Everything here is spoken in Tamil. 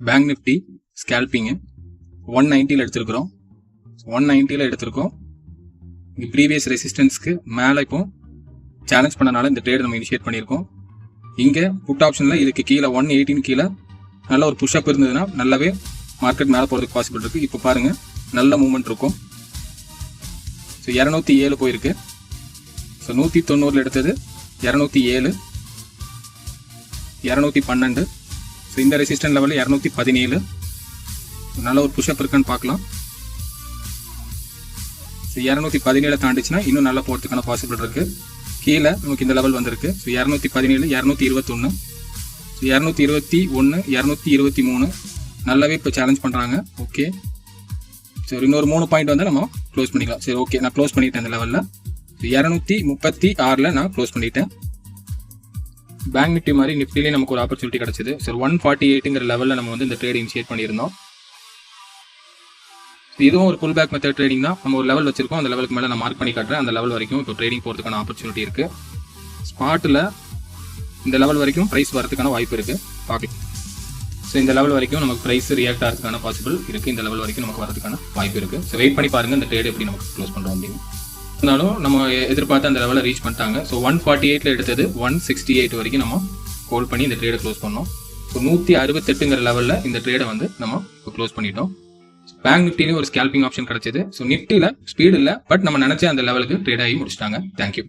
பேங்க் நிஃப்டி ஸ்கேல்பிங்கு 190 எடுத்திருக்கிறோம். 190 எடுத்திருக்கோம். இங்கே ப்ரீவியஸ் ரெசிஸ்டன்ஸ்க்கு மேலே இப்போ சேலஞ்ச் பண்ணனால இந்த ட்ரேட் நம்ம இனிஷியேட் பண்ணியிருக்கோம். இங்கே புட் ஆப்ஷனில் இதுக்கு கீழே 118 கீழே நல்ல ஒரு புஷ்அப் இருந்ததுன்னா நல்லாவே மார்க்கெட் மேலே போகிறதுக்கு பாசிபிள் இருக்குது. இப்போ பாருங்கள், நல்ல மூவ்மெண்ட் இருக்கும். ஸோ 207 போயிருக்கு. ஸோ 190 எடுத்தது 207, 212. ஸோ இந்த ரெசிஸ்டன்ட் லெவலில் 217. நல்ல ஒரு புஷ்அப் இருக்குன்னு பார்க்கலாம். ஸோ 217 தாண்டிச்சுன்னா இன்னும் நல்லா போகிறதுக்கான பாசிபிள் இருக்குது. கீழே நமக்கு இந்த லெவல் வந்திருக்கு. ஸோ 217, 221, ஸோ 221, 223 நல்லாவே இப்போ சேலஞ்ச் பண்ணுறாங்க. ஓகே, சரி இன்னொரு 3 பாயிண்ட் வந்து நம்ம க்ளோஸ் பண்ணிக்கலாம். சரி ஓகே, நான் க்ளோஸ் பண்ணிட்டேன் இந்த லெவலில். 236 நான் க்ளோஸ் பண்ணிட்டேன். பேங்க் நிஃப்டி மாதிரி நிஃப்டிலேயே நமக்கு ஒரு ஆப்பர்ச்சுனிட்டி கிடச்சிது. சரி 148ங்கிற லெவலில் நம்ம வந்து இந்த ட்ரேட் இனிஷியேட் பண்ணியிருந்தோம். இதுவும் ஒரு புல் பேக் மெத்தட் ட்ரேடிங் தான். நம்ம ஒரு லெவல் வச்சிருக்கோம், அந்த லெவலுக்கு மேலே நான் மார்க் பண்ணி காட்டுறேன். அந்த லெவல் வரைக்கும் இப்போ ட்ரேடிங் போகிறதுக்கான ஆப்பர்ச்சுனிட்டி இருக்குது. ஸ்பாட்டில் இந்த லெவல் வரைக்கும் ப்ரைஸ் வரதுக்கான வாய்ப்பு இருக்குது. பார்க்கலாம். ஸோ இந்த லெவல் வரைக்கும் நமக்கு ப்ரைஸ் ரியாக்ட் ஆகிறதுக்கான பாசிபிள் இருக்குது. இந்த லெவல் வரைக்கும் நமக்கு வரதுக்கான வாய்ப்பு இருக்குது. ஸோ வெயிட் பண்ணி பாருங்கள் இந்த ட்ரேட் எப்படி நமக்கு க்ளோஸ் பண்ணுறோம் அப்படின்னு. இருந்தாலும் நம்ம எதிர்பார்த்து அந்த லெவலில் ரீச் பண்ணிட்டாங்க. ஸோ 148 எடுத்தது 168 வரைக்கும் நம்ம ஹோல்ட் பண்ணி இந்த ட்ரேடை க்ளோஸ் பண்ணோம். ஸோ 168ங்கிற லெவலில் இந்த ட்ரேடை வந்து நம்ம இப்போ க்ளோஸ் பண்ணிட்டோம். பேங்க் நிஃப்டிலேயும் ஒரு ஸ்கேல்பிங் ஆப்ஷன் கிடைச்சது. ஸோ நிஃப்டியில் ஸ்பீடு இல்லை, பட் நம்ம நினச்ச அந்த லெவலுக்கு ட்ரேட் ஆகி முடிச்சிட்டாங்க. தேங்க்யூ.